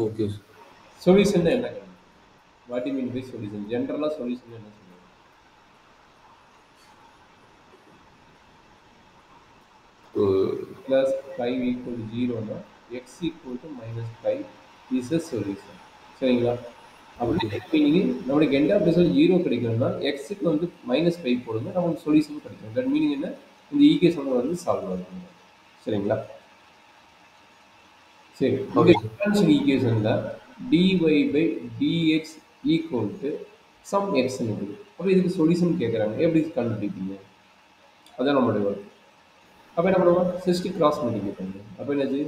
Okay. Solution என்ன கிடைக்கும்? What you mean by solution? ஜென்ரலா சொல்யூஷன் என்ன சொல்லுவாங்க? ஓ, plus 5 equal to 0 னா x equal to minus 5 is a solution. சரிங்களா? ஓகே. அப்படின்னா என்ன மீனிங்? நம்மளுக்கு எண்ட் ஆஃப் ரிசல்ட் 0 கிடைக்கணும்னா எக்ஸுக்கு வந்து மைனஸ் 5 போடுங்க, நமக்கு சொல்யூஷன் கிடைக்கும். தட் மீனிங் என்ன? இந்த ஈக்குவேஷன் வந்து சால்வ் ஆகும். சரிங்களா? சரி, இந்த ஓகே சார். டிஃபரன்ஷியல் ஈக்குவேஷன்ல dy by dx equal to some x இருக்குது. அப்போ இதுக்கு சொல்யூஷன் கேட்குறாங்க, எப்படி கண்டுபிடிப்பீங்க? அதான் நம்மளுடைய work. அப்போ என்ன பண்ணுவோம்? சிஸ்டி கிராஸ் மல்டிப்ளை பண்ணுவோம். அப்போ என்னது?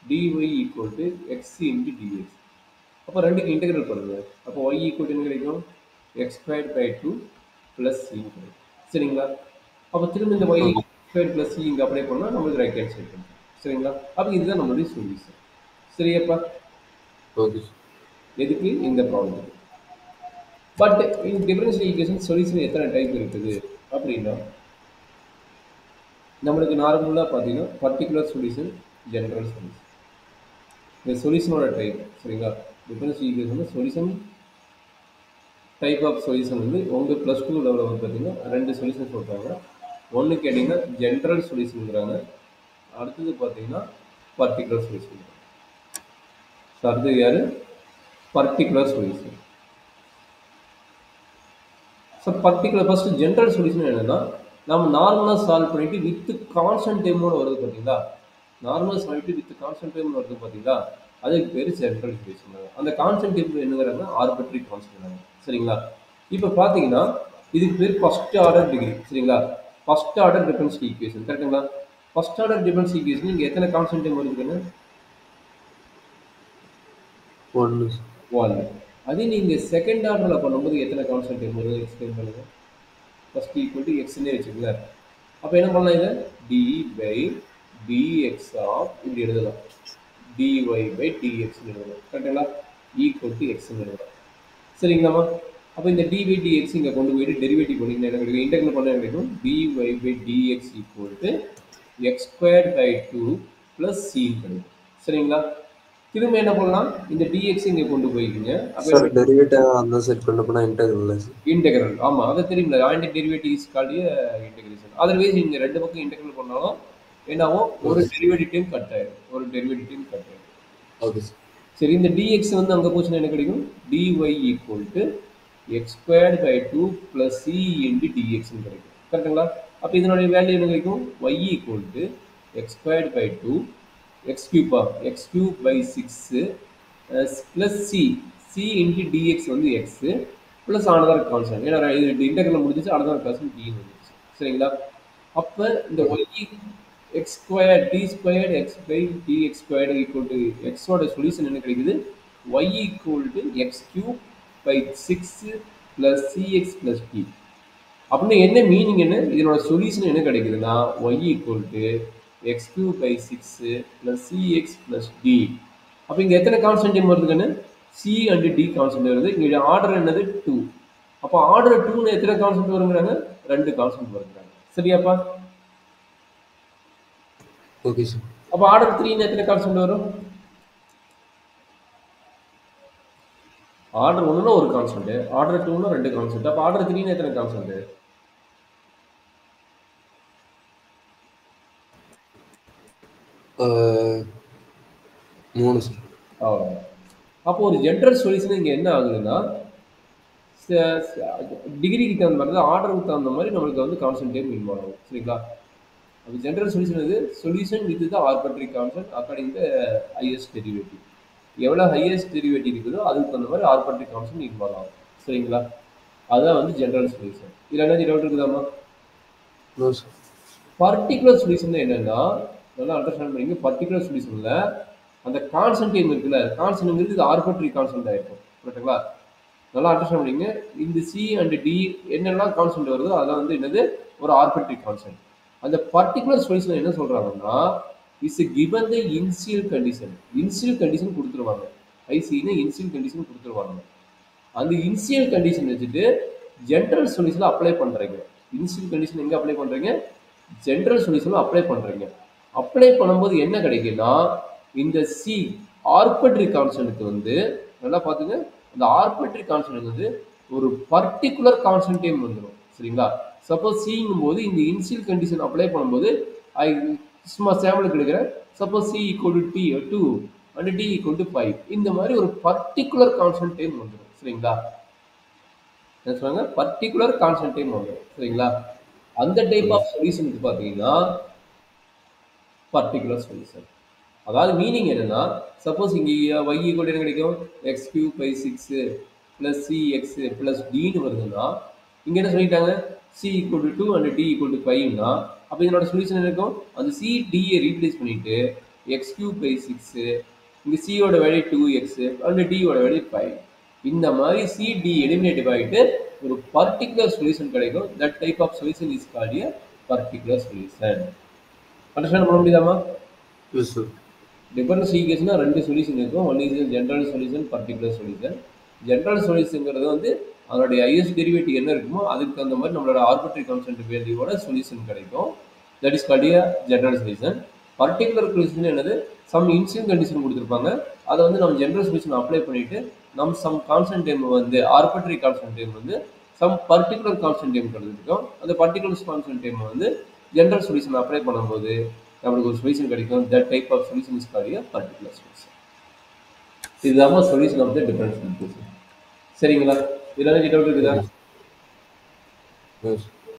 dy equal to X into dx. அப்போ ரெண்டுக்கு இன்டெகிரல் பண்ணுங்க. அப்போ y ஈக்குவல் டு என்ன கிடைக்கும்? X square by two plus c கிடைக்கும். சரிங்களா? அப்போ திரும்ப இந்த y okay. Square plus c இங்கே அப்ளை பண்ணால் நம்மளுக்கு ரைட் ஹேண்ட் சைட் பண்ணுறோம். சரிங்களா? அப்போ இதுதான் நம்மளுடைய சொல்யூஷன். சரியாப்பா? Okay sir. எதுக்கு? இந்த ப்ராப்ளம். பட் இந்த டிஃபரன்ஷியல் ஈக்குவேஷன் சொல்யூஷன் எத்தனை டைப் இருக்குது அப்படின்னா, நம்மளுக்கு நார்மலாக பார்த்தீங்கன்னா பர்டிகுலர் சொல்யூஷன், ஜென்ரல் சொல்யூஷன். இந்த சொல்யூஷனோட டைப். சரிங்களா? Differential equation solution type of solution வந்து உங்கள் ப்ளஸ் டூ லெவலில் வந்து பார்த்தீங்கன்னா ரெண்டு சொல்யூஷன் சொல்கிறாங்க. ஒன்று கேட்டிங்கன்னா ஜென்ரல் சொல்யூஷனுங்கிறாங்க, அடுத்தது பார்த்தீங்கன்னா பர்டிகுலர் சொல்யூஷன். ஸோ அடுத்தது யார்? Particular solution. So particular first general solution என்னென்னா, நம்ம நார்மலாக சால்வ் பண்ணிவிட்டு வித் கான்ஸ்டன்ட் டைமோடு வருது பார்த்தீங்களா? நார்மலாக சால்வ் வித் கான்ஸ்டன்ட் டைம் வருது பார்த்தீங்களா? அதுக்கு பேர் ஜென்ரல் சொல்யூஷன். அந்த கான்ஸ்டன்ட் டைம் என்னங்கிறாங்க? Arbitrary constant. சரிங்களா? இப்போ பார்த்தீங்கன்னா இதுக்கு பேர் ஃபர்ஸ்ட் ஆர்டர் டிகிரி. சரிங்களா? First order differential equation. கரெக்டுங்களா? ஃபர்ஸ்ட் ஆர்டர் டிஃபரன்ஷியல் ஈக்குவேஷன் இங்கே எத்தனை கான்ஸ்டன்ட் டைம் வருதுன்னு? 1 1. அதே நீங்கள் செகண்ட் ஆர்டரில் பண்ணும்போது எத்தனை கான்ஸ்டன்ட் டைம் வருது எக்ஸ்பிளைன் பண்ணுங்கள். ஃபர்ஸ்ட் ஈக்குவல் டு எக்ஸ்னே வச்சுக்கோங்களேன். அப்போ என்ன பண்ணலாம்? இதை டி பை டிஎக்ஸ் ஆஃப் இப்படி எழுதலாம். dy பை டிஎக்ஸ் எழுதலாம். கரெக்டுங்களா? ஈக்குவல் டு எக்ஸ்ன்னு எழுதலாம். சரிங்களாம்மா? அப்போ இந்த dy பை dx இங்கே கொண்டு போயிட்டு டெரிவேட்டிவ் பண்ணிங்கன்னா என்ன கிடைக்கும்? இன்டெகிரல் பண்ண என்ன கிடைக்கும்? dy by dx equal to x square by two plus c கிடைக்கும். சரிங்களா? திரும்ப என்ன பண்ணலாம்? இந்த dx இங்கே கொண்டு போய்க்குங்க. அப்போ சார் டெரிவேட்டிவ் அந்த சைட் கொண்டு போனால் இன்டெகிரல் சார். இன்டெகிரல். ஆமாம், அதை தெரியுங்களா? Anti derivative is called integration. Otherwise இந்த ரெண்டு பக்கம் இன்டெகிரல் பண்ணாலும் என்னாகும்? ஒரு ஓகே. டெரிவேட்டிவ் டைம் கட் ஆயிடும். ஒரு டெரிவேட்டிவ் டைம் கட் ஆயிடும். Okay sir. சரி, இந்த dx வந்து அங்கே போச்சுன்னா என்ன கிடைக்கும்? dy equal to x square by two plus c into டிஎக்ஸ்ன்னு கிடைக்கும். கரெக்டுங்களா? அப்போ இதனுடைய வேல்யூ என்ன கிடைக்கும்? y equal to x square by two x கியூப்பா x cube by six plus c c into dx வந்து எக்ஸு ப்ளஸ் அனதர் கான்ஸ்டன்ட். ஏன்னா இது இன்டெகிரல் முடிஞ்சிச்சு, அனதர் கான்ஸ்டன்ட் டி வந்துச்சு. சரிங்களா? அப்போ இந்த okay. y x square d square x by dx square equal to எக்ஸோட சொல்யூஷன் என்ன கிடைக்குது? y equal to x cube by six plus cx plus d. அப்படின்னு என்ன மீனிங்? என்ன இதனோட சொல்யூஷன் என்ன கிடைக்குதுன்னா y equal to x cube by six plus cx plus d. அப்போ இங்கே எத்தனை கான்ஸ்டன்ட் வருதுன்னு? சி அண்ட் டி கான்ஸ்டன்ட் வருது. இங்கே ஆர்டர் என்னது? 2. அப்போ ஆர்டர் 2ன்னு எத்தனை கான்ஸ்டன்ட் வருங்கிறாங்க? 2 கான்ஸ்டன்ட் வருங்கிறாங்க. சரியாப்பா? Okay sir. அப்போ ஆர்டர் 3ன்னு எத்தனை கான்ஸ்டன்ட் வரும்? ஆர்டர் 1ன்னா ஒரு கான்ஸ்டன்ட், ஆர்டர் 2ன்னா 2 கான்ஸ்டன்ட். அப்போ ஆர்டர் 3ன்னு எத்தனை கான்ஸ்டன்ட்? 3 சார். அவ்வளோதான். அப்போ ஒரு ஜென்ரல் சொல்யூஷன் இங்கே என்ன ஆகுதுன்னா, டிகிரிக்கு தகுந்த மாதிரி தான், ஆர்டருக்கு தகுந்த மாதிரி நம்மளுக்கு வந்து கான்ஸ்டன்ட் டைம் இன்வால்வ் ஆகும். சரிங்களா? அப்போ ஜென்ரல் சொல்யூஷன் இது solution with the arbitrary constant according the highest derivative. எவ்வளோ ஹையஸ்ட் டெரிவேட்டிவ் இருக்குதோ அதுக்கு தகுந்த மாதிரி ஆர்பிட்ரரி கான்ஸ்டன்ட் இன்வால்வ் ஆகும். சரிங்களா? அதுதான் வந்து ஜென்ரல் சொல்யூஷன். இதில் என்ன டவுட் இருக்குதாம்மா? No sir. பர்டிகுலர் சொல்யூஷன் என்னன்னா, நல்லா அண்டர்ஸ்டாண்ட் பண்ணிங்க. பர்டிகுலர் சொல்யூஷன்ல அந்த கான்ஸ்டன்ட் டைம் இருக்குல்ல, கான்ஸ்டன்ட்ங்கிறது இது ஆர்பிட்ரரி கான்ஸ்டன்ட் ஆயிருக்கும். கரெக்டுங்களா? நல்லா அண்டர்ஸ்டாண்ட் பண்ணிங்க. இந்த சி அண்ட் டி என்னெல்லாம் கான்ஸ்டன்ட் வருதோ அதெல்லாம் வந்து என்னது? ஒரு ஆர்பிட்ரரி கான்ஸ்டன்ட். அந்த பர்டிகுலர் சொல்யூஷன் என்ன சொல்றாங்கன்னா, is given the initial condition. Initial condition கொடுத்துருவாங்க. ஐசின்னு இனிஷியல் கண்டிஷன் கொடுத்துருவாங்க. அந்த இனிஷியல் கண்டிஷன் வச்சுட்டு ஜென்ரல் சொல்யூஷன் அப்ளை பண்றீங்க. இனிஷியல் கண்டிஷன் எங்க அப்ளை பண்றீங்க? ஜென்ரல் சொல்யூஷன் அப்ளை பண்றீங்க. அப்ளை பண்ணும்போது என்ன கிடைக்குன்னா, இந்த சி ஆர்பிட்ரரி கான்ஸ்டன்ட்க்கு வந்து நல்லா பார்த்துங்க, அந்த ஆர்பிட்ரரி கான்ஸ்டன்ட் வந்து ஒரு பர்டிகுலர் கான்ஸ்டன்ட் டைம் வந்துடும். சரிங்களா? சப்போஸ் சிங்கும் போது இந்த இனிஷியல் கண்டிஷன் அப்ளை பண்ணும்போது ஐ சும்மா சாம்பிளுக்கு எடுக்கிறேன். Suppose c equal to d 2 and d equal to 5 இந்த மாதிரி ஒரு பர்டிகுலர் கான்ஸ்டன்ட் டைம் வந்துடும். சரிங்களா? என்ன சொல்றாங்க? பர்டிகுலர் கான்ஸ்டன்ட் டைம் வந்துடும். சரிங்களா? அந்த டைப் ஓகே ஆஃப் சொல்யூஷனுக்கு பார்த்தீங்கன்னா பர்டிகுலர் சொல்யூஷன். அதாவது மீனிங் என்னன்னா, சப்போஸ் இங்க y ஈக்குவல் என்ன கிடைக்கும்? X cube by 6 plus c x plus டின்னு வருதுன்னா, இங்க என்ன சொல்லிட்டாங்க? C equal to 2 and d equal to 5னா, அப்போ இதனோட சொல்யூஷன் என்ன இருக்கும்? அந்த சி டியை ரீப்ளேஸ் பண்ணிட்டு எக்ஸ் கியூப் பை 6 இங்க சியோட வேல்யூ 2x அண்ட் டியோட வேல்யூ 5. இந்த மாதிரி சி டி எலிமினேட் ஆகிட்டு ஒரு பர்டிகுலர் சொல்யூஷன் கிடைக்கும். That type of solution is called a particular solution. Understand பண்ண முடியுதாமா? Yes sir. டிஃபரன்ஸ் ஈக்குவேஷனா 2 சொல்யூஷன் இருக்கும். One is general solution, particular solution. General சொல்யூஷன்ங்கிறது வந்து அதனுடைய ஹையஸ்ட் டெரிவேட்டிவ் என்ன இருக்குமோ அதுக்கு தகுந்த மாதிரி நம்மளோட ஆர்பிட்ரரி கான்ஸ்டன்ட் வேல்யூவோட சொல்யூஷன் கிடைக்கும். That is called a general solution. Particular solution என்னது? சம் இன்சியல் கண்டிஷன் கொடுத்துருப்பாங்க. அதை வந்து நம்ம ஜெனரல் சொல்யூஷன் அப்ளை பண்ணிட்டு நம்ம சம் கான்ஸ்டன்ட் டைம் வந்து ஆர்பிட்ரரி கான்ஸ்டன்ட் டைம் வந்து சம் பர்டிகுலர் கான்ஸ்டன்ட் டைம் கிடைச்சிருக்கும். அந்த பர்டிகுலர் கான்ஸ்டன்ட் டைம் வந்து ஜெனரல் சொல்யூஷன் அப்ளை பண்ணும்போது நம்மளுக்கு ஒரு சொல்யூஷன் கிடைக்கும். That type of solution is called a particular solution. இதுதான் solution of the differential equation. சரிங்களா? இதெல்லாம் டவுட் இருக்குதா? ஓகே. எஸ்.